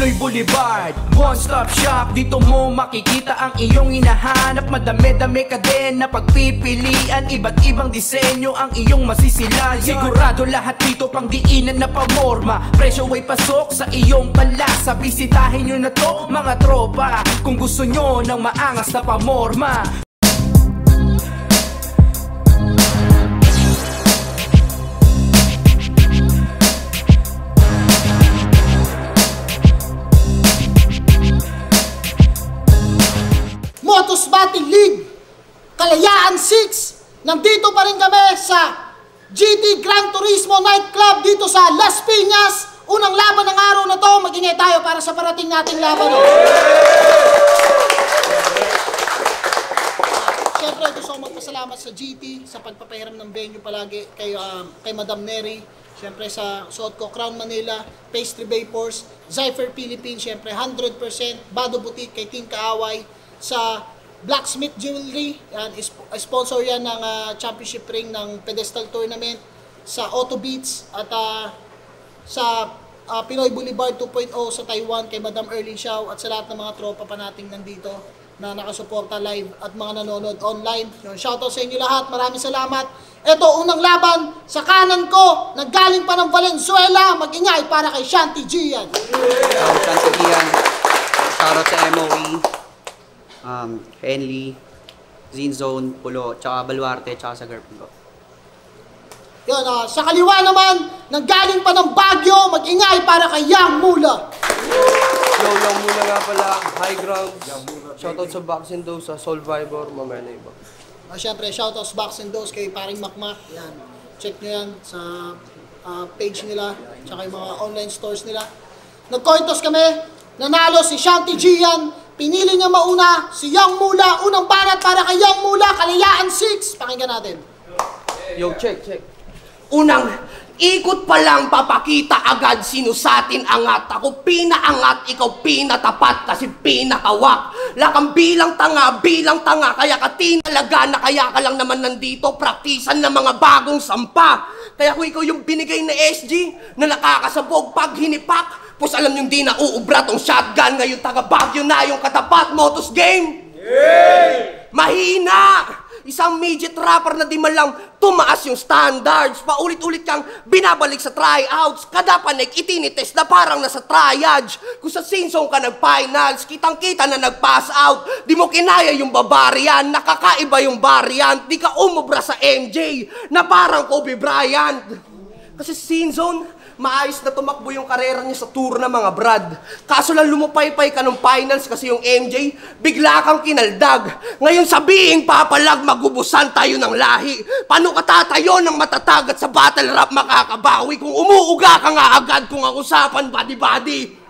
Pinoy Boulevard, one-stop shop. Dito mo makikita ang iyong hinahanap. Madami-dami ka din na pagpipilian. Iba't ibang disenyo ang iyong masisilayan. Sigurado lahat dito pang diinan na pamorma. Presyo ay pasok sa iyong palasa. Bisitahin nyo na to mga tropa kung gusto nyo ng maangas na pamorma. Motos Battle League, Kalayaan 6. Nandito pa rin kami sa GT Gran Turismo Nightclub dito sa Las Piñas. Unang laban ng araw na to, mag-ingay tayo para sa parating nating laban. Siyempre, gusto ko magpasalamat sa GT sa pagpapahiram ng venue palagi kay Madam Neri. Siyempre sa suot ko, Crown Manila, Pastry Vapors, Zypher Philippines, siyempre 100%, Bado Boutique kay Team Kaaway, sa Blacksmith Jewelry, yan, sponsor yan ng championship ring ng pedestal tournament, sa Auto Beats at sa Pinoy Boulevard 2.0 sa Taiwan kay Madam Erling Xiao at sa lahat ng mga tropa pa nating nandito na nakasuporta live at mga nanonood online. Shoutout sa inyo lahat, maraming salamat. Ito, unang laban sa kanan ko, naggaling pa ng Valenzuela, mag-ingay para kay Shanty Gian. Shanty Gian, shoutout sa MOE. Henley, Zinzone, Pulo, tsaka Baluarte, tsaka sa girlfriend ko. Yun, sa kaliwa naman, nanggaling pa ng Baguio, mag-ingay para kay Yang Mula. Yo, Yang Mula nga pala, high ground. Shoutout sa Box and Dose, sa Solvivor, mamaya na iba. Siyempre, shoutout sa Box and Dose kay paring Makmak. Yan, check nyo yan sa page nila, tsaka yung mga online stores nila. Nagkointos kami, nanalo si Shanty Gian. Pinili niya mauna si Yang Mula. Unang banat para kay Yang Mula, Kalayaan 6. Pakinggan natin. Yo, check. Unang ikot pa lang papakita agad sino sa atin angat. Ako pinaangat, ikaw pinatapat kasi pinakawak. Lakang bilang tanga, kaya ka tinalaga na kaya ka lang naman nandito. Praktisan ng mga bagong sampa. Kaya kung ikaw yung binigay na SG na nakakasabog pag hinipak, pues alam nyo di na uubra tong shotgun. Ngayon taga Baguio na yung katapat. Motos game! Yay! Mahina! Isang midget rapper na di man lang tumaas yung standards. Paulit-ulit kang binabalik sa tryouts. Kada panik itinitest na parang nasa triage. Kung sa Sinsong ka nag-finals, kitang-kita na nag-pass out. Di mo kinaya yung barbarian, nakakaiba yung variant. Di ka umubra sa MJ na parang Kobe Bryant. Kasi Sinsong, maayos na tumakbo yung karera niya sa tour na mga brad. Kaso lang lumupaypay ka ng finals kasi yung MJ, bigla kang kinaldag. Ngayon sabihin papalag, magubusan tayo ng lahi. Paano ka tatayo ng matatag at sa battle rap makakabawi kung umuuga ka nga agad kung ang usapan body-body?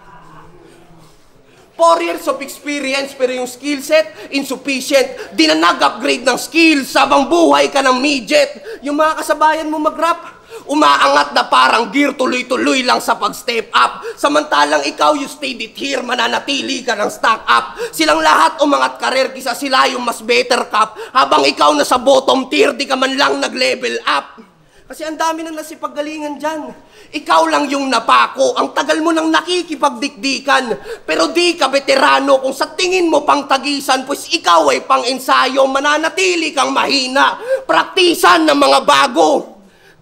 4 years of experience pero yung skill set insufficient. Di na nag-upgrade ng skills sabang buhay ka ng midget. Yung mga kasabayan mo mag-rap, umaangat na parang gear, tuloy-tuloy lang sa pag-step up. Samantalang ikaw, you stayed it here, mananatili ka ng stock up. Silang lahat umangat karir, kisa sila yung mas better cup. Habang ikaw nasa bottom tier, di ka man lang nag-level up. Kasi ang dami na nasipagalingan dyan. Ikaw lang yung napako, ang tagal mo nang nakikipagdikdikan. Pero di ka veterano kung sa tingin mo pang tagisan, pues ikaw ay pang ensayo, mananatili kang mahina. Praktisan ng mga bago.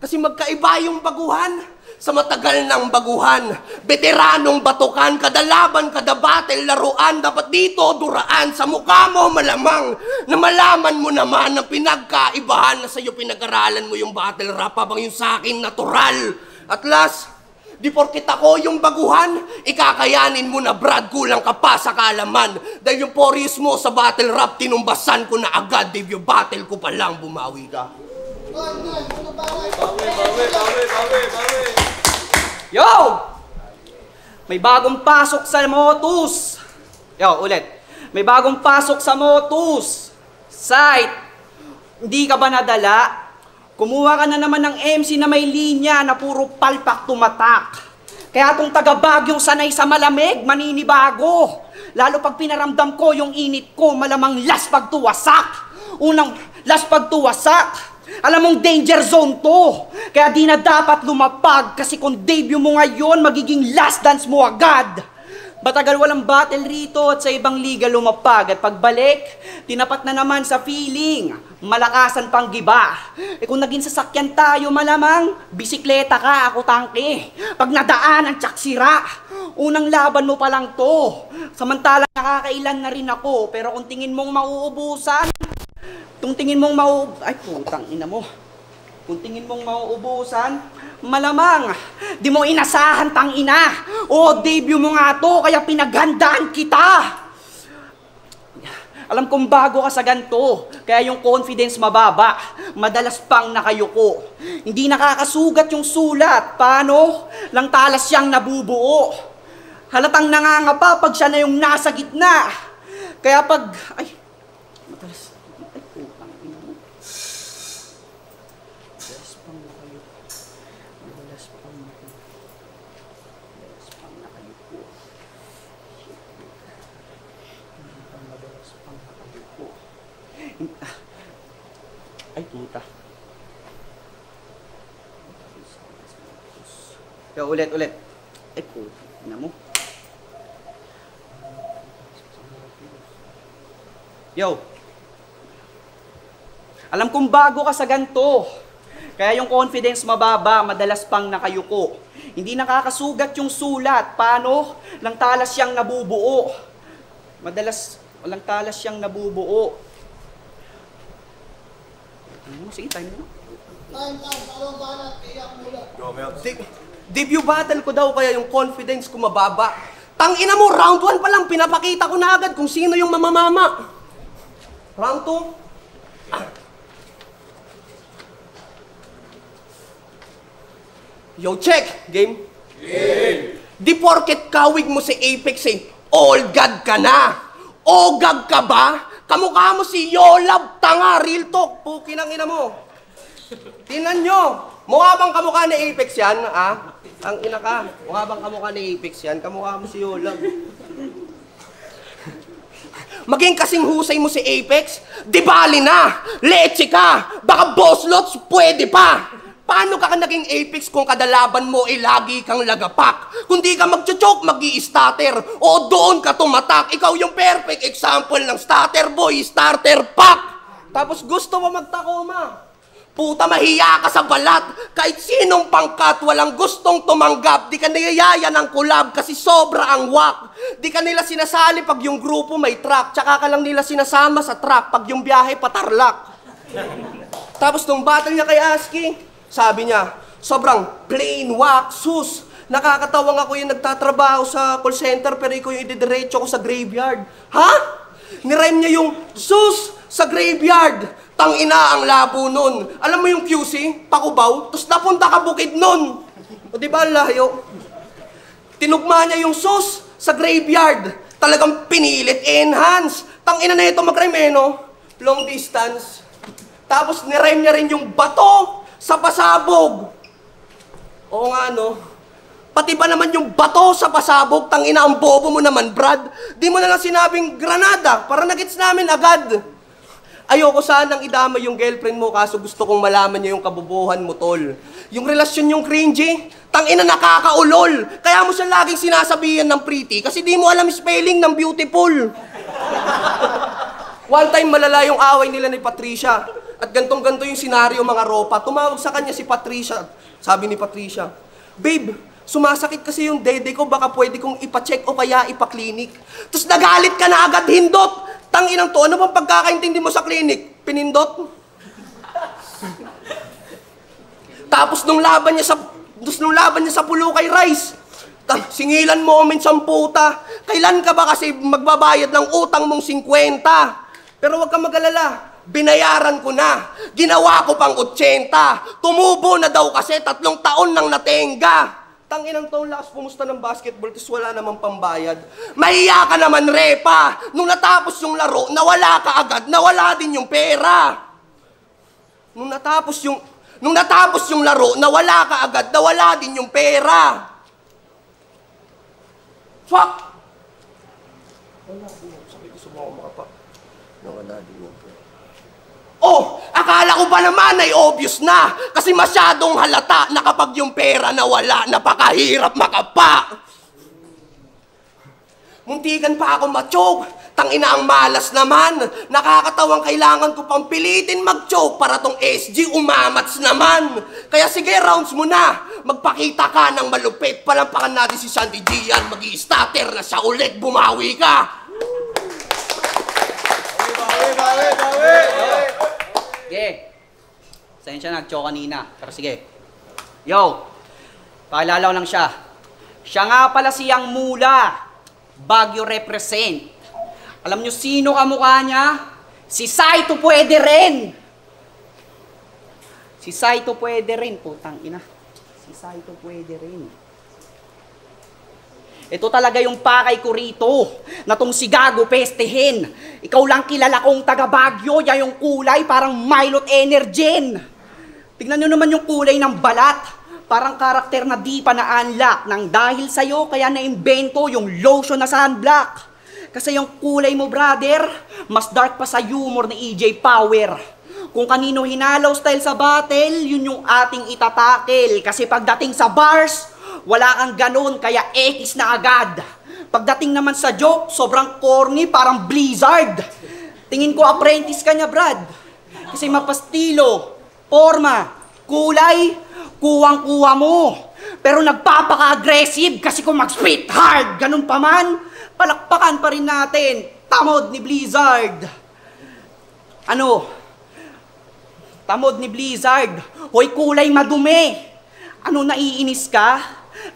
Kasi magkaiba yung baguhan sa matagal ng baguhan. Veteranong batukan, kada laban, kada battle, laruan. Dapat dito duraan sa mukha mo malamang na malaman mo naman ang pinagkaibahan na sa'yo pinag-aralan mo yung battle rap habang yung sa akin natural. At last, di porkit ako yung baguhan, ikakayanin mo na Brad, kulang ka pa sa kaalaman. Dahil yung porous mo sa battle rap, tinumbasan ko na agad. Debut battle ko pa lang, bumawi ka. Yo! May bagong pasok sa Motus. Yo, ulit. May bagong pasok sa Motus. Site. Hindi ka ba nadala? Kumuha ka na naman ng MC na may linya na puro palpak tumatak. Kaya itong taga-Bagyong sanay sa malamig, maninibago. Lalo pag pinaramdam ko yung init ko, malamang last pagtuwasak. Unang last pagtuwasak. Alam mong danger zone to. Kaya di na dapat lumapag kasi kung debut mo ngayon, magiging last dance mo agad. Batagal walang battle rito at sa ibang liga lumapag at pagbalik, tinapat na naman sa feeling, malakasan pang giba. Kung naging sasakyan tayo malamang, bisikleta ka, ako tangke. Pag nadaan ang tsaksira, unang laban mo pa lang to. Samantalang nakakailan na rin ako, pero kung tingin mong mauubusan, ay putang ina mo. Kung tingin mong mauubusan, malamang, di mo inasahan tang ina. O, debut mo nga to, kaya pinaghandaan kita. Alam kong bago ka sa ganito, kaya yung confidence mababa, madalas pang nakayuko. Hindi nakakasugat yung sulat, paano? Lang talas siyang nabubuo. Halatang nangangapa pag siya na yung nasa gitna. Kaya pag, madalas, putang ina mo. Madalas pang nakayuko. Madalas pang nakayuko. Madalas pang nakayuko. Ay, puta. Yo, ulit. Ay, puta. Ina mo. Yo. Alam kong bago ka sa ganito. Kaya yung confidence mababa, madalas pang nakayuko. Hindi nakakasugat yung sulat. Paano? Lang talas siyang nabubuo. Walang talas siyang nabubuo. Sige, time mo. Time, parang banat, iyak mula. Debut battle ko daw kaya yung confidence ko mababa. Tangina mo, round 1 pa lang, pinapakita ko na agad kung sino yung mamamama. Round 2. Yo, check! Game? Game! Di porket kawig mo si Apex all god ka na. Ogag ka ba? Kamukha mo si Yolab, tanga, real talk. Pukin ang ina mo. Tinan nyo. Mukha bang kamukha ni Apex yan, ah? Ang ina ka. Mukha bang kamukha ni Apex yan? Kamukha mo si Yolab. Maging kasing husay mo si Apex, di bali na, leche ka, baka boss lots, pwede pa. Paano ka naging Apex kung kadalaban mo ay lagi kang lagapak? Kung di ka mag-choke, mag-i-starter, o doon ka tumatak. Ikaw yung perfect example ng starter boy, starter pack. Tapos gusto mo magtakoma. Puta, mahiya ka sa balat. Kahit sinong pangkat, walang gustong tumanggap. Di ka niyayaya ng collab kasi sobra ang wak. Di ka nila sinasali pag yung grupo may track. Tsaka ka lang nila sinasama sa track pag yung biyahe patarlak. Tapos nung battle niya kay Aski, sabi niya, sobrang plain wak, sus. Nakakatawang ako yung nagtatrabaho sa call center pero ikaw yung ididiretso ko sa graveyard. Ha? Nirime niya yung sus sa graveyard. Tangina ang labo nun. Alam mo yung QC, Pakubaw, tapos napunta ka Bukid nun. O diba, layo? Tinugma niya yung sus sa graveyard. Talagang pinilit, enhance. Tangina na ito mag-rhyme, no? Long distance. Tapos nirhyme niya rin yung bato sa pasabog. Oo nga, no? Pati ba naman yung bato sa pasabog, tangina ang bobo mo naman, Brad. Di mo na lang sinabing granada, para nagits namin agad. Ayoko sanang idama yung girlfriend mo kaso gusto kong malaman niya yung kabubuhan mo, tol. Yung relasyon yung cringy, tangina nakakaulol. Kaya mo siya laging sinasabihan ng pretty kasi di mo alam spelling ng beautiful. One time malala yung away nila ni Patricia. At gantong-ganto yung senaryo mga ropa. Tumawag sa kanya si Patricia. Sabi ni Patricia, babe, sumasakit kasi yung dede ko, baka pwede kong ipacheck o kaya ipaklinik. Tapos nagalit ka na agad, hindot. Tanginang to, ano bang pagkakaintindi mo sa klinik? Pinindot? Tapos nung laban niya sa Pulukay Rice, singilan moments ang puta. Kailan ka ba kasi magbabayad ng utang mong 50? Pero wag kang mag-alala, binayaran ko na. Ginawa ko pang 80. Tumubo na daw kasi 3 taon nang natenga. Tanginang taon lakas pumusta ng basketball tapos wala namang pambayad. Mahiya ka naman, Repa! Nung natapos yung laro, nawala ka agad, nawala din yung pera. Nung natapos yung laro, nawala ka agad, nawala din yung pera. Fuck! Wala, sabi ko sumama ka pa. Nawala din yung pera. Oh, akala ko ba naman ay obvious na kasi masyadong halata na kapag yung pera nawala, napakahirap makapa. Muntikan pa ako ma-choke. Tangina ang malas naman. Nakakatawang kailangan ko pang pilitin mag-choke para tong SG umamats naman. Kaya sige, rounds mo na. Magpakita ka ng malupit. Palampakan natin si Sandy Gian. Mag-i-starter na siya ulit. Bumawi ka. Sige. Sensya nag-choke kanina. Pero sige. Yo. Paalala ko lang siya. Siya nga pala siyang Mula. Baguio represent. Alam nyo sino kamukha niya? Si Saito pwede rin. Si Saito pwede rin. Putang ina. Si Saito pwede rin. Ito talaga yung pakay ko rito. Na tong si Gago pestehin. Ikaw lang kilala kong taga Baguio. Yan yung kulay parang Milot Energen. Tignan nyo naman yung kulay ng balat. Parang karakter na di pa na-unlock nang dahil sa'yo kaya na-invento yung lotion na sunblock. Kasi yung kulay mo, brother, mas dark pa sa humor ni EJ Power. Kung kanino hinalaw style sa battle, yun yung ating itatakel. Kasi pagdating sa bars, wala kang ganun, kaya X na agad. Pagdating naman sa joke, sobrang corny, parang Blizzard. Tingin ko apprentice ka niya, Brad. Kasi mapastilo, forma, kulay, kuwang-kuwa mo. Pero nagpapaka-aggressive kasi kung mag-spit hard, ganun pa man, palakpakan pa rin natin. Tamod ni Blizzard. Ano? Tamod ni Blizzard. Hoy, kulay madumi. Ano, naiinis ka?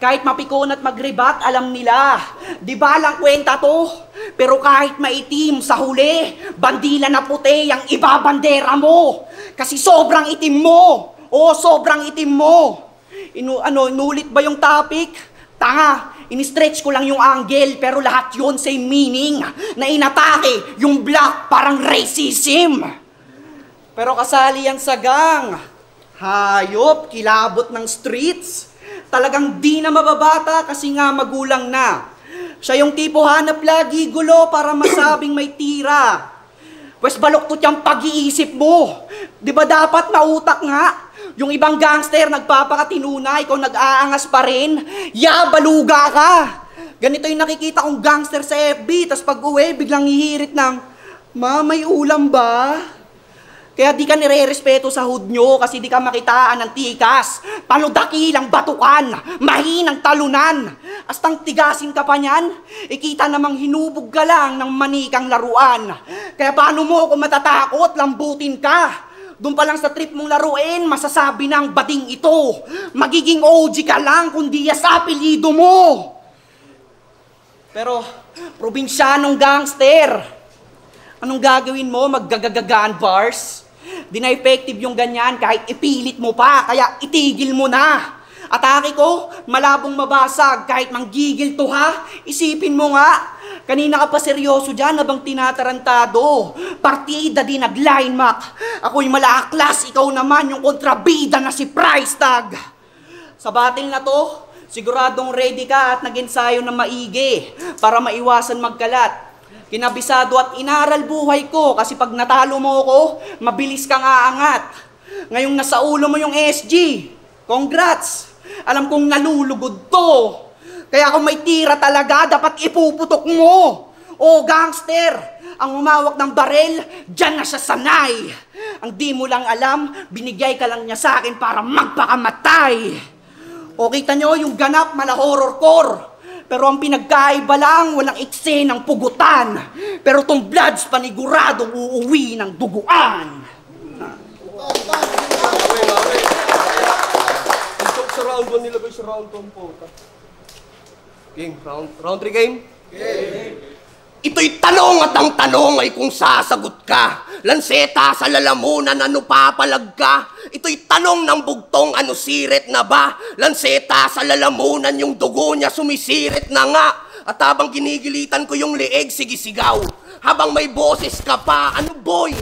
Kahit mapikon at magrebat, alam nila. Di ba lang kwenta to? Pero kahit maitim sa huli, bandila na puti ang ibabandera mo. Kasi sobrang itim mo. Oo, sobrang itim mo. Inulit ba yung topic? Tanga, in-stretch ko lang yung angle, pero lahat yun same meaning. Na inatake yung black parang racism. Pero kasali yan sa gang. Hayop, kilabot ng streets. Talagang di na mababata kasi nga magulang na. Siya yung tipo hanap lagi gulo para masabing may tira. Pwes baloktot yung pag-iisip mo. Di ba dapat mautak nga? Yung ibang gangster nagpapakatinuna, ikaw nag-aangas pa rin. Ya, baluga ka. Ganito yung nakikita kong gangster sa FB, tas pag uwi, biglang hihirit ng, Ma, may ulam ba? Kaya di ka nire-respeto sa hood nyo kasi di ka makitaan ng tikas. Panudakilang batukan, mahinang talunan. Astang tigasin ka pa niyan, ikita namang hinubog ka lang ng manikang laruan. Kaya paano mo kung matatakot, lambutin ka? Doon pa lang sa trip mong laruin, masasabi ng bading ito. Magiging OG ka lang kung di sa apelyido mo. Pero, probinsyanong gangster, anong gagawin mo? Maggagagagaan bars? Di na effective yung ganyan kahit ipilit mo pa, kaya itigil mo na. Atake ko, malabong mabasag, kahit manggigil to ha, isipin mo nga. Kanina ka pa seryoso dyan habang tinatarantado. Partida di nag-line mac. Ako'y malaaklas, ikaw naman yung kontrabida na si Price Tag. Sa battle na to, siguradong ready ka at nag-ensayo na maigi para maiwasan magkalat. Kinabisado at inaral buhay ko kasi pag natalo mo ko, mabilis kang aangat. Ngayong nasa ulo mo yung SG, congrats! Alam kong nalulugod to. Kaya kung may tira talaga, dapat ipuputok mo. O gangster, ang umawak ng barel, dyan na siya sanay. Ang di mo lang alam, binigay ka lang niya sa akin para magpakamatay. O kita nyo, yung ganap mala horrorcore. Pero ang pinagkaiba lang, walang eksenang pugutan. Pero tong Bloods paniguradong uuwi ng duguan. Sa round 1 nilagay sa round 2 po. Game, round 3 game? Game. Ito'y tanong at ang tanong ay kung sasagot ka. Lanseta sa lalamunan, ano papalag ka? Ito'y tanong ng bugtong, ano sirit na ba? Lanseta sa lalamunan, yung dugo niya sumisirit na nga. At habang ginigilitan ko yung leeg, sige sigaw. Habang may boses ka pa, ano boy?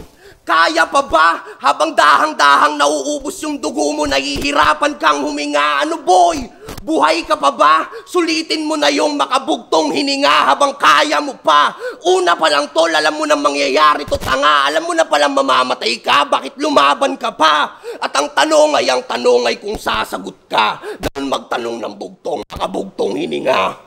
Kaya pa ba? Habang dahang-dahang nauubos yung dugo mo, nahihirapan kang huminga. Ano boy? Buhay ka pa ba? Sulitin mo na yung makabugtong hininga habang kaya mo pa. Una pa lang tol, alam mo na mangyayari to tanga. Alam mo na palang mamamatay ka, bakit lumaban ka pa? At ang tanong ay kung sasagot ka. Dahil magtanong ng bugtong, makabugtong hininga.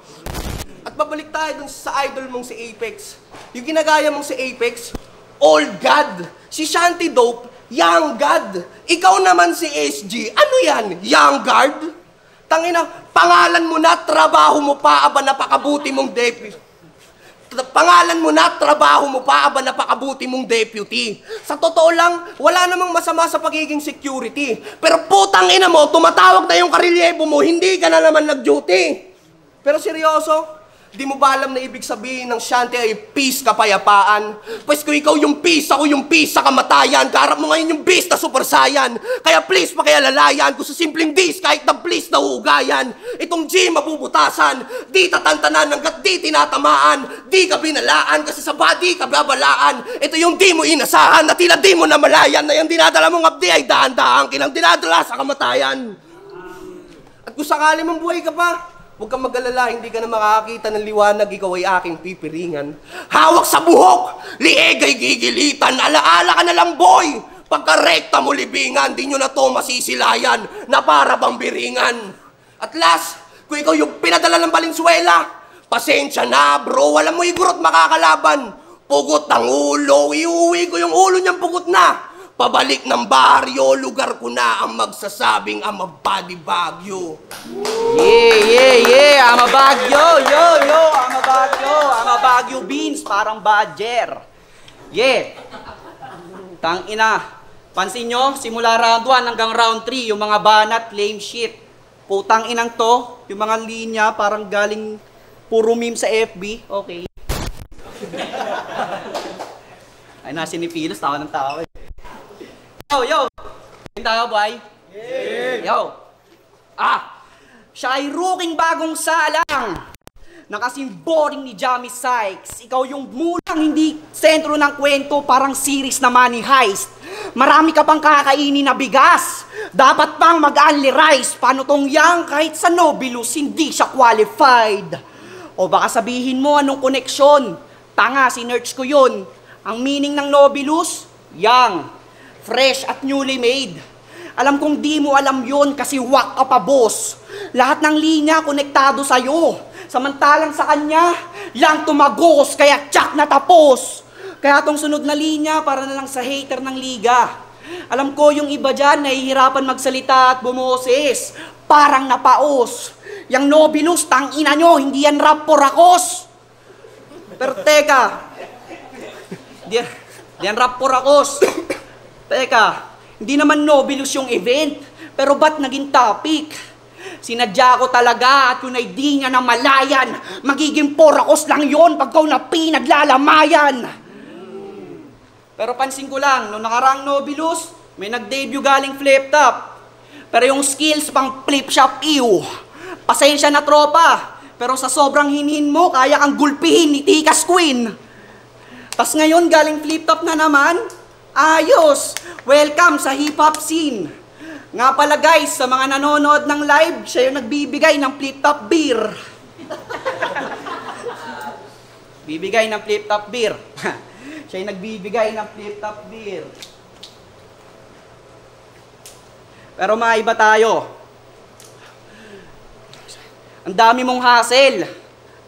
At babalik tayo dun sa idol mong si Apex. Yung ginagaya mong si Apex, old god. Si Shanty Dope, young god. Ikaw naman si SG, ano yan? Young guard? Tangina, pangalan mo na, trabaho mo pa, aba napakabuti mong deputy. Pangalan mo na, trabaho mo pa, aba napakabuti mong deputy. Sa totoo lang, wala namang masama sa pagiging security. Pero putang ina mo, tumatawag na yung karelyebo mo, hindi ka na naman nag-duty. Pero seryoso, di mo ba alam na ibig sabihin ng Shanty ay peace kapayapaan? Pues kung ikaw yung peace, ako yung peace sa kamatayan. Kaharap mo ngayon yung beast na super saiyan. Kaya please pakialalayan ko sa simpleng beast kahit na please na hugayan. Itong G mabubutasan, di tatantanan hanggat di tinatamaan. Di ka binalaan kasi sa body ka babalaan. Ito yung di mo inasahan na tila di mo namalayan. Na yung dinadala mong abdi ay dahan-dahan kinang dinadala sa kamatayan. At kung sakali mong buhay ka pa, huwag kang mag-alala, hindi ka na makakita ng liwanag, ikaw ay aking pipiringan. Hawak sa buhok, lieg ay gigilitan, alaala ka na lang boy! Pagkarekta mo libingan, di nyo na to masisilayan, na para bang biringan. At last, kung ikaw yung pinadala ng Valenzuela, pasensya na bro, alam mo igurot makakalaban. Pugot ng ulo, iuwi ko yung ulo niyang pugot na. Pabalik ng baryo, lugar ko na ang magsasabing I'm a body Baguio. Yeah, I'm a Baguio, I'm a Baguio, I'm a Baguio beans, parang badger. Yeah. Tangina, pansin nyo, simula round 1 hanggang round 3, yung mga banat, lame shit. Putang inang to, yung mga linya, parang galing puro meme sa FB, okay. Ay, nasinipilos, tawa ng tawa. Yo! Yung tayo, boy? Yeah. Yo! Siya ay rookie bagong salang na kasing boring ni Jamie Sykes. Ikaw yung mulang hindi sentro ng kwento, parang series na Money Heist. Marami ka pang kakainin na bigas. Dapat pang mag-only rice. Paano tong yang kahit sa Nobilus hindi siya qualified? O baka sabihin mo anong koneksyon? Tanga, sinerch ko yun. Ang meaning ng Nobilus, yang. Fresh at newly made. Alam kong di mo alam yon kasi wak ka pa, boss. Lahat ng linya konektado sa'yo. Samantalang sa kanya, lang tumagos, kaya tsak na tapos. Kaya tong sunod na linya para na lang sa hater ng liga. Alam ko yung iba dyan nahihirapan magsalita at bumoses. Parang napaos. Yang Nobilus, tangina nyo, hindi yan rap por akos. Pero teka, di yan rap por akos. Teka, hindi naman Nobilus yung event, pero ba't naging topic? Sinadya ko talaga at yun ay di niya na malayan. Magiging porakos lang yon pag kau na pinaglalamayan. Pero pansin ko lang, nung nakaraang Nobilus, may nag-debut galing flip top. Pero yung skills pang flip shop, ew. Pasensya na tropa, pero sa sobrang hinhin mo, kaya kang gulpihin ni Tikas Queen. Tas ngayon galing flip top na naman, ayos! Welcome sa hip-hop scene. Nga pala guys, sa mga nanonood ng live, siya yung nagbibigay ng flip-top beer. Bibigay ng flip-top beer. Siya yung nagbibigay ng flip-top beer. Pero maiba tayo. Ang dami mong hassle.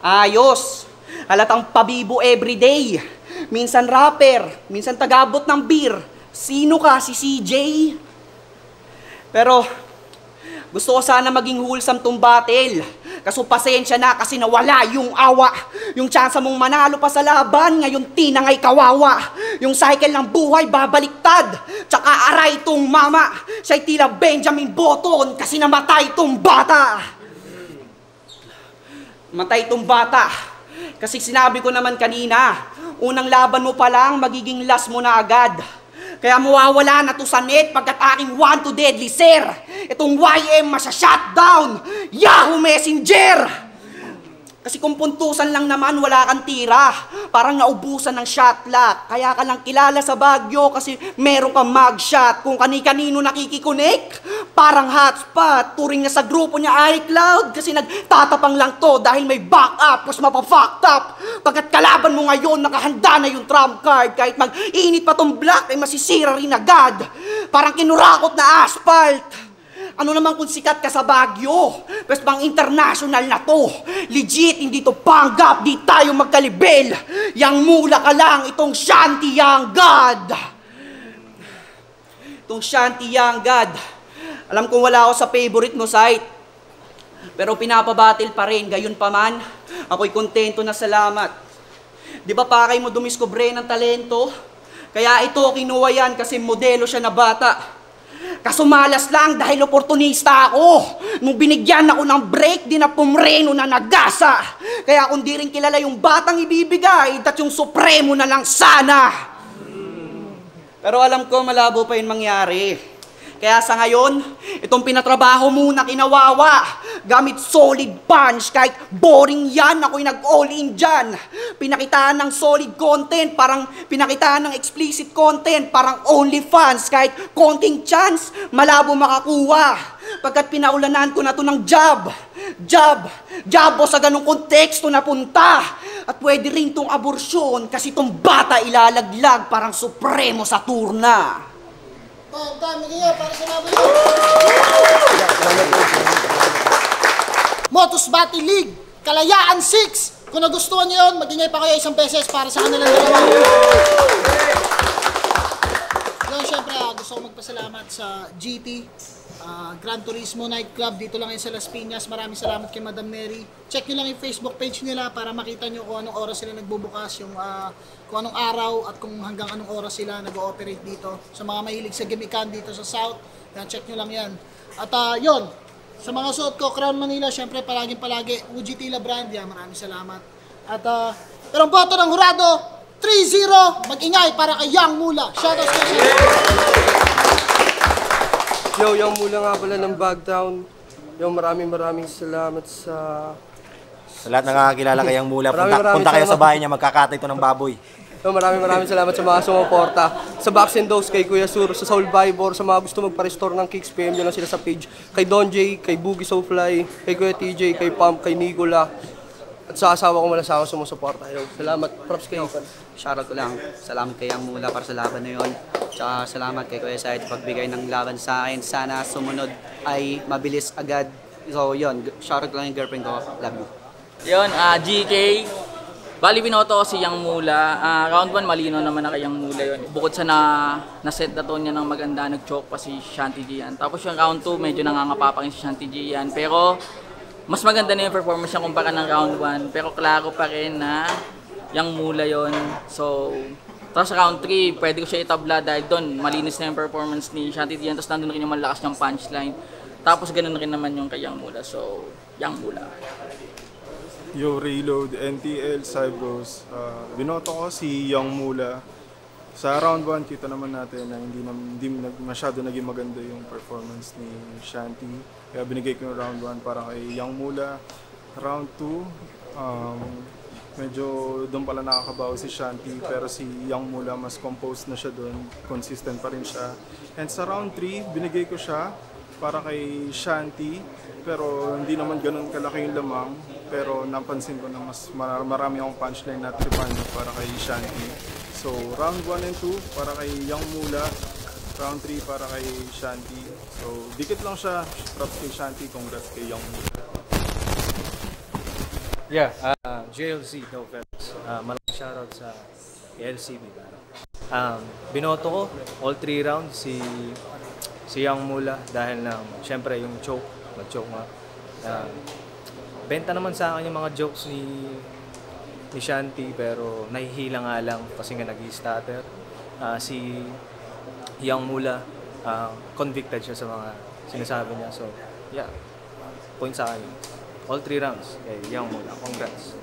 Ayos. Halatang pabibo everyday. Minsan rapper, minsan tagabot ng beer. Sino ka? Si CJ? Pero, gusto ko sana maging wholesome tong battle. Kaso pasensya na kasi nawala yung awa. Yung tsansa mong manalo pa sa laban, ngayon tinangay kawawa. Yung cycle ng buhay babaliktad. Tsaka aray tong mama. Siya'y tila Benjamin Button kasi namatay tong bata. Matay tong bata. Kasi sinabi ko naman kanina, unang laban mo pa lang, magiging last mo na agad. Kaya mawawala na to sa net pagkat aking 1 to deadly sir. Itong YM masya-shutdown. Yahoo Messenger! Kasi kung puntusan lang naman, wala kang tira. Parang naubusan ng shot lock. Kaya ka lang kilala sa Baguio kasi meron kang mugshot. Kung kani-kanino nakikikonek, parang hotspot. Turing niya sa grupo niya iCloud kasi nagtatapang lang to dahil may backup mas mapafucked up. Pagkat kalaban mo ngayon, nakahanda na yung trump card. Kahit mag-init pa tong black, ay masisira rin agad. Parang kinurakot na asphalt. Ano naman kung sikat ka sa Baguio? Pwes pang international na to. Legit, hindi to panggap, di tayo magkalibel. Yang mula ka lang, itong Shanty Young God. Itong Shanty Young God. Alam kong wala ako sa favorite mo site. Pero pinapabatil pa rin, gayon pa man. Ako'y kontento na salamat. Di ba pakay mo dumiskobre ng talento? Kaya ito kinuha yan kasi modelo siya na bata. Kaso malas lang dahil oportunista ako. Nung binigyan ako ng break, di na pumreno na nagasa. Kaya kung di rin kilala yung batang ibibigay, dat yung supremo na lang sana. Pero alam ko malabo pa yun mangyari. Kaya sa ngayon, itong pinatrabaho muna kinawawa. Gamit solid punch, kahit boring yan, ako'y nag-all in dyan. Pinakitaan ng solid content, parang pinakitaan ng explicit content, parang OnlyFans, kahit konting chance, malabo makakuha. Pagkat pinaulanan ko na to ng job o sa ganong konteksto na punta. At pwede rin tong aborsyon kasi tong bata ilalaglag parang supremo sa turna. Dami niya para sa laban nyo. Motus Battle League, Kalayaan 6. Kung nagustuhan nyo yun, mag-ingay pa kayo isang beses para sa kanilang dalawa. Ngayon, syempre, gusto ko magpasalamat sa GT, Gran Turismo Nightclub. Dito lang yun sa Las Piñas. Maraming salamat kay Madam Neri. Check nyo lang yung Facebook page nila para makita nyo kung anong oras sila nagbubukas, kung anong araw at kung hanggang anong oras sila nag-ooperate dito. Sa mga mahilig sa gimikan dito sa South, check nyo lang yan. At yun, sa mga suot ko, Crown Manila, syempre palagi Uji Tila brand, maraming salamat. At pero ang boto ng hurado, 3-0, mag-ingay para kay Young Mula. Shoutouts kayo sa Yo, Young Mula nga pala ng Bagtown. Yo, maraming salamat sa lahat na nakakilala kay Young Mula. Punta kayo salamat. sa bahay niya, magkakatay ito ng baboy. Yo, maraming salamat sa mga sumuporta. Sa Box and Dose, kay Kuya Sur, sa Soul Vibor, sa mga gusto magpa-restore ng kicks, PM nyo lang sila sa page. Kay Don J, kay Boogie Soulfly, kay Kuya TJ, kay Pump, kay Nicola. At sa asawa ko malasawa sumusuporta. Yo, salamat. Props kayo. Shoutout ko lang. Salamat kay Young Mula para sa laban na yun. Tsaka salamat kay Kuya Said pagbigay ng laban sa akin. Sana sumunod ay mabilis agad. So yun, shoutout ko lang yung girlfriend ko. Love you. Yun, GK. Bali, binoto ko si Young Mula. Round 1, malino naman na kay Young Mula yun. Bukod sa na-set na tone niya ng maganda, nag-choke pa si Shanty Gian. Tapos yung round 2, medyo nangangapapangin si Shanty Gian. Pero mas maganda na yung performance niya kumpara ng round 1. Pero klaro pa rin na Young Mula yun. So, tapos sa round 3, pwede ko siya itabla dahil doon malinis na yung performance ni Shanty Gian. Tapos nandun rin yung malakas niyang punchline. Tapos ganun rin naman yung kay Young Mula. So, Young Mula. Yo, Reload, NTL, Cybros. Binoto ko si Young Mula. Sa round 1, kita naman natin na hindi masyado naging maganda yung performance ni Shanty. Kaya binigay ko yung round 1 para kay Young Mula. Round 2, medyo doon pala nakakabaw si Shanty, pero si Young Mula mas composed na siya doon. Consistent pa rin siya. And sa round 3, binigay ko siya para kay Shanty, pero hindi naman ganun kalaki yung lamang. Pero napansin ko na mas marami akong punchline na tripan para kay Shanty. So round 1 and 2 para kay Young Mula, round 3 para kay Shanty. So dikit lang siya. Props kay Shanty, congrats kay Young Mula. Yeah, JLC, no offense. Malaking shoutout sa LCB. Binoto ko all 3 rounds si Young Mula dahil na syempre yung nag-choke nga. Benta naman sa akin yung mga jokes ni Shanty, pero nahihila nga lang kasi nga nag-i-stutter. Si Young Mula, convicted siya sa mga sinasabi niya. So, yeah, point sa akin. All 3 rounds kay Young Mula. Congrats.